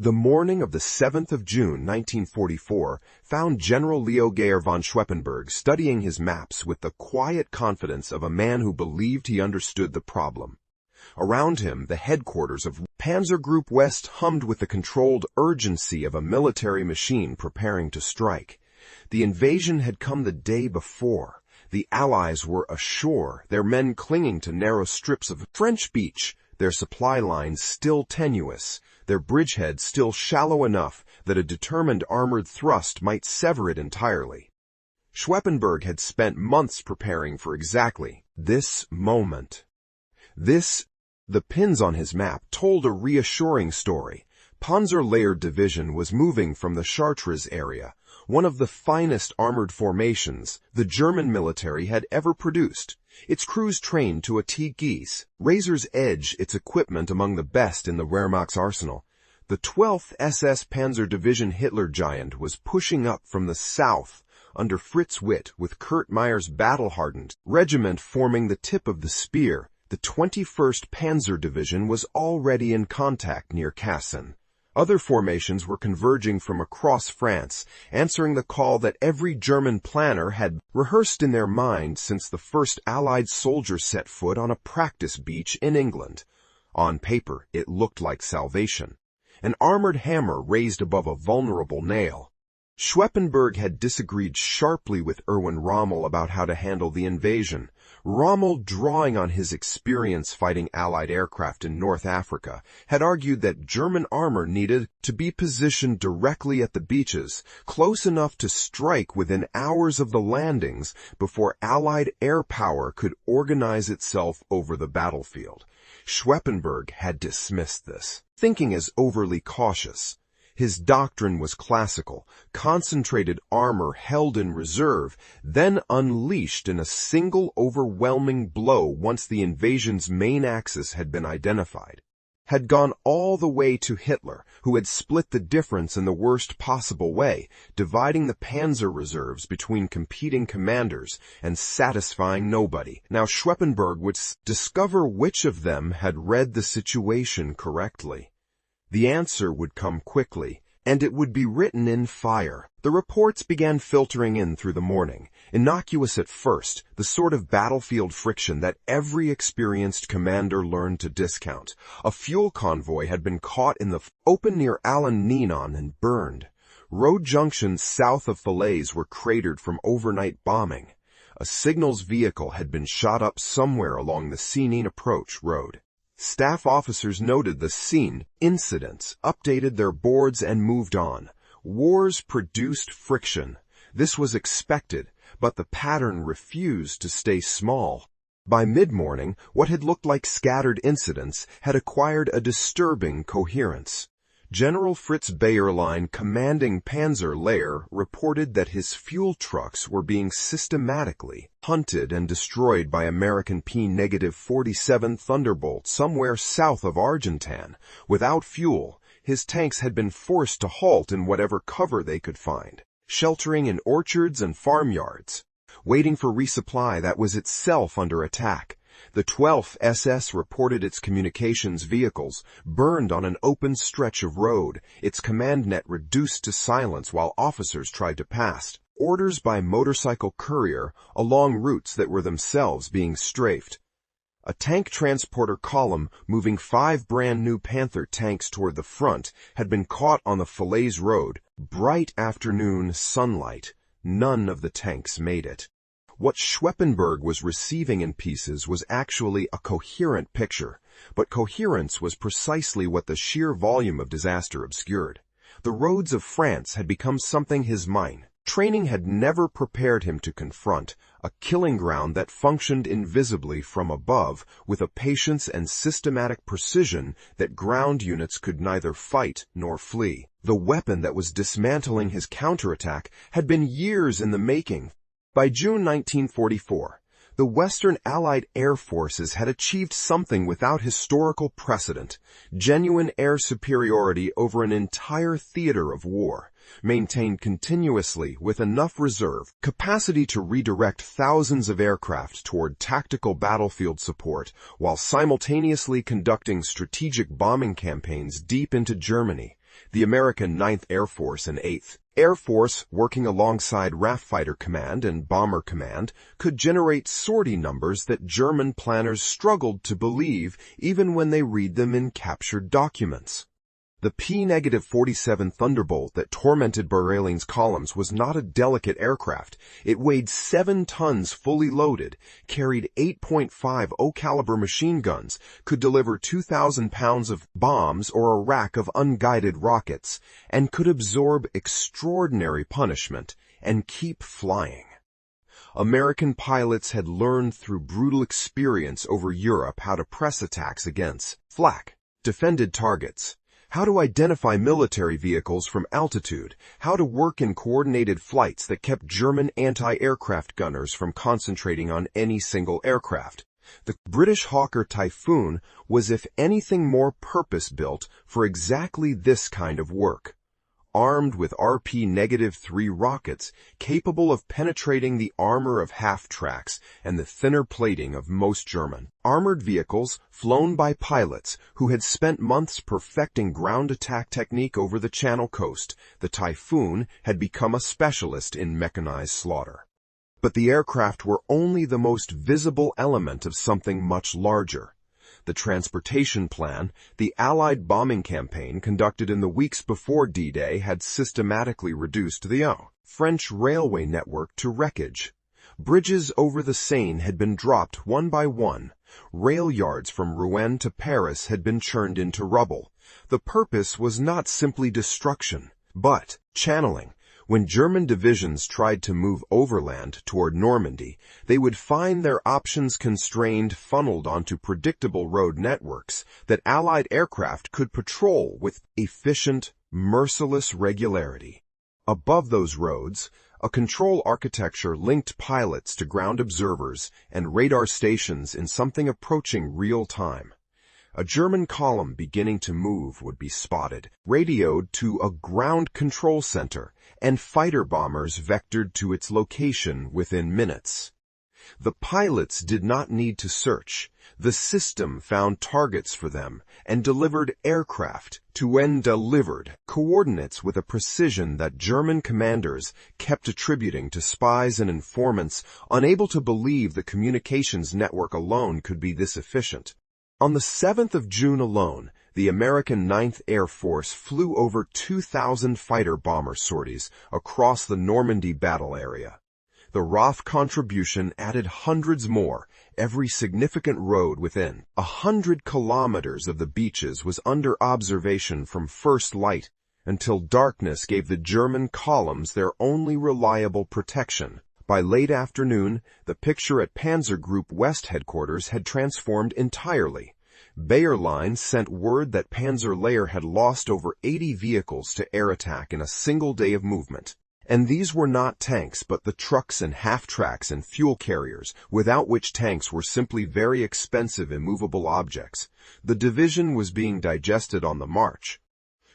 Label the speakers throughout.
Speaker 1: The morning of the 7th of June, 1944, found General Leo Gyre von Schweppenburg studying his maps with the quiet confidence of a man who believed he understood the problem. Around him, the headquarters of Panzer Group West hummed with the controlled urgency of a military machine preparing to strike. The invasion had come the day before. The Allies were ashore, their men clinging to narrow strips of French beach, their supply lines still tenuous, their bridgehead still shallow enough that a determined armored thrust might sever it entirely. Schweppenburg had spent months preparing for exactly this moment. The pins on his map told a reassuring story. Panzer Lehr division was moving from the Chartres area, one of the finest armored formations the German military had ever produced. Its crews trained to a T-Geese, razor's edge its equipment among the best in the Wehrmacht's arsenal. The 12th SS Panzer Division Hitlerjugend was pushing up from the south under Fritz Witt with Kurt Meyer's battle-hardened regiment forming the tip of the spear. The 21st Panzer Division was already in contact near Cassel. Other formations were converging from across France, answering the call that every German planner had rehearsed in their mind since the first Allied soldier set foot on a practice beach in England. On paper, it looked like salvation. An armored hammer raised above a vulnerable nail. Schweppenburg had disagreed sharply with Erwin Rommel about how to handle the invasion. Rommel, drawing on his experience fighting Allied aircraft in North Africa, had argued that German armor needed to be positioned directly at the beaches, close enough to strike within hours of the landings before Allied air power could organize itself over the battlefield. Schweppenburg had dismissed this, thinking as overly cautious. His doctrine was classical, concentrated armor held in reserve, then unleashed in a single overwhelming blow once the invasion's main axis had been identified. Had gone all the way to Hitler, who had split the difference in the worst possible way, dividing the panzer reserves between competing commanders and satisfying nobody. Now Schweppenburg would discover which of them had read the situation correctly. The answer would come quickly, and it would be written in fire. The reports began filtering in through the morning, innocuous at first, the sort of battlefield friction that every experienced commander learned to discount. A fuel convoy had been caught in the open near Allen-Neenan and burned. Road junctions south of Falaise were cratered from overnight bombing. A signals vehicle had been shot up somewhere along the Seenene approach road. Staff officers noted the scene, incidents, updated their boards, and moved on. Wars produced friction. This was expected, but the pattern refused to stay small. By mid-morning, what had looked like scattered incidents had acquired a disturbing coherence. General Fritz Bayerlein, commanding Panzer Lehr, reported that his fuel trucks were being systematically hunted and destroyed by American P-47 Thunderbolts somewhere south of Argentan. Without fuel, his tanks had been forced to halt in whatever cover they could find, sheltering in orchards and farmyards, waiting for resupply that was itself under attack. The 12th SS reported its communications vehicles burned on an open stretch of road, its command net reduced to silence while officers tried to pass orders by motorcycle courier along routes that were themselves being strafed. A tank transporter column moving 5 brand-new Panther tanks toward the front had been caught on the Falaise road. Bright afternoon sunlight. None of the tanks made it. What Schweppenburg was receiving in pieces was actually a coherent picture, but coherence was precisely what the sheer volume of disaster obscured. The roads of France had become something his mind. Training had never prepared him to confront, a killing ground that functioned invisibly from above with a patience and systematic precision that ground units could neither fight nor flee. The weapon that was dismantling his counterattack had been years in the making. By June 1944, the Western Allied air forces had achieved something without historical precedent, genuine air superiority over an entire theater of war, maintained continuously with enough reserve capacity to redirect thousands of aircraft toward tactical battlefield support while simultaneously conducting strategic bombing campaigns deep into Germany. The American 9th Air Force and 8th Air Force, working alongside RAF Fighter Command and Bomber Command, could generate sortie numbers that German planners struggled to believe even when they read them in captured documents. The P-47 Thunderbolt that tormented Berlin's columns was not a delicate aircraft. It weighed 7 tons fully loaded, carried 8.50 caliber machine guns, could deliver 2,000 pounds of bombs or a rack of unguided rockets, and could absorb extraordinary punishment and keep flying. American pilots had learned through brutal experience over Europe how to press attacks against flak, defended targets, how to identify military vehicles from altitude, how to work in coordinated flights that kept German anti-aircraft gunners from concentrating on any single aircraft. The British Hawker Typhoon was, if anything, more purpose-built for exactly this kind of work. Armed with RP-3 rockets capable of penetrating the armor of half-tracks and the thinner plating of most German armored vehicles flown by pilots who had spent months perfecting ground attack technique over the Channel coast, the Typhoon had become a specialist in mechanized slaughter. But the aircraft were only the most visible element of something much larger. The transportation plan, the Allied bombing campaign conducted in the weeks before D-Day, had systematically reduced the French railway network to wreckage. Bridges over the Seine had been dropped one by one. Rail yards from Rouen to Paris had been churned into rubble. The purpose was not simply destruction, but channeling. When German divisions tried to move overland toward Normandy, they would find their options constrained, funneled onto predictable road networks that Allied aircraft could patrol with efficient, merciless regularity. Above those roads, a control architecture linked pilots to ground observers and radar stations in something approaching real time. A German column beginning to move would be spotted, radioed to a ground control center, and fighter bombers vectored to its location within minutes. The pilots did not need to search. The system found targets for them and delivered aircraft to when delivered coordinates with a precision that German commanders kept attributing to spies and informants, unable to believe the communications network alone could be this efficient. On the 7th of June alone, the American 9th Air Force flew over 2,000 fighter-bomber sorties across the Normandy battle area. The RAF contribution added hundreds more. Every significant road within 100 kilometers of the beaches was under observation from first light until darkness gave the German columns their only reliable protection. By late afternoon, the picture at Panzer Group West headquarters had transformed entirely. Bayer Lines sent word that Panzer Lehr had lost over 80 vehicles to air attack in a single day of movement. And these were not tanks, but the trucks and half-tracks and fuel carriers, without which tanks were simply very expensive immovable objects. The division was being digested on the march.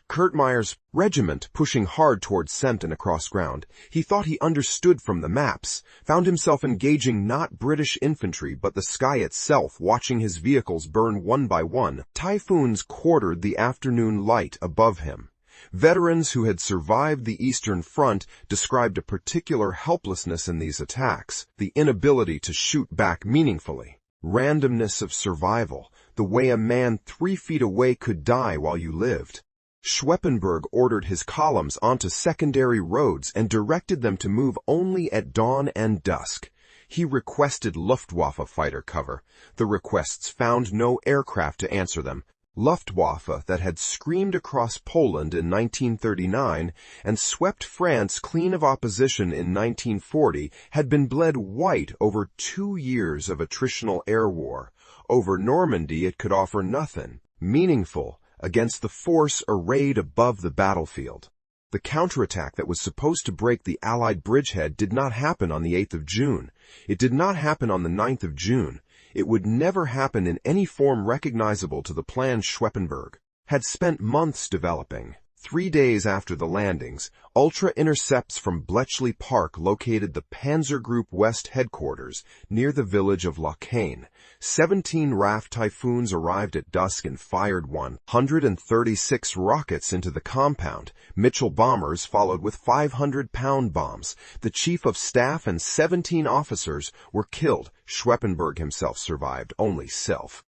Speaker 1: Kurt Meyer's regiment, pushing hard towards Sempt and across ground, he thought he understood from the maps, found himself engaging not British infantry but the sky itself, watching his vehicles burn one by one. Typhoons quartered the afternoon light above him. Veterans who had survived the Eastern Front described a particular helplessness in these attacks, the inability to shoot back meaningfully, randomness of survival, the way a man 3 feet away could die while you lived. Schweppenburg ordered his columns onto secondary roads and directed them to move only at dawn and dusk. He requested Luftwaffe fighter cover. The requests found no aircraft to answer them. Luftwaffe that had screamed across Poland in 1939 and swept France clean of opposition in 1940 had been bled white over 2 years of attritional air war. Over Normandy it could offer nothing meaningful against the force arrayed above the battlefield. The counterattack that was supposed to break the Allied bridgehead did not happen on the 8th of June. It did not happen on the 9th of June. It would never happen in any form recognizable to the plan Schweppenburg had spent months developing. 3 days after the landings, ultra intercepts from Bletchley Park located the Panzer Group West headquarters near the village of Locaine. 17 RAF Typhoons arrived at dusk and fired 136 rockets into the compound. Mitchell bombers followed with 500-pound bombs. The chief of staff and 17 officers were killed. Schweppenburg himself survived, only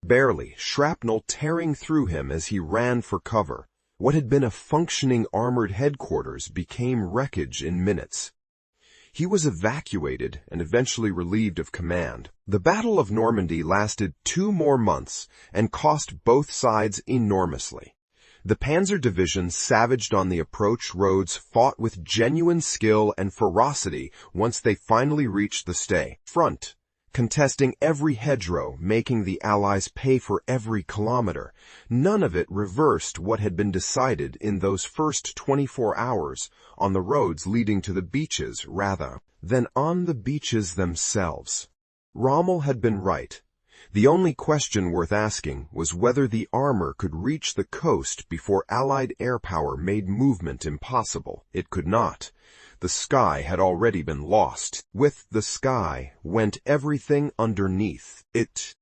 Speaker 1: barely, shrapnel tearing through him as he ran for cover. What had been a functioning armored headquarters became wreckage in minutes. He was evacuated and eventually relieved of command. The Battle of Normandy lasted 2 more months and cost both sides enormously. The Panzer Division, savaged on the approach roads, fought with genuine skill and ferocity once they finally reached the front, contesting every hedgerow, making the Allies pay for every kilometer. None of it reversed what had been decided in those first 24 hours on the roads leading to the beaches rather than on the beaches themselves. Rommel had been right. The only question worth asking was whether the armor could reach the coast before Allied air power made movement impossible. It could not. The sky had already been lost. With the sky went everything underneath it.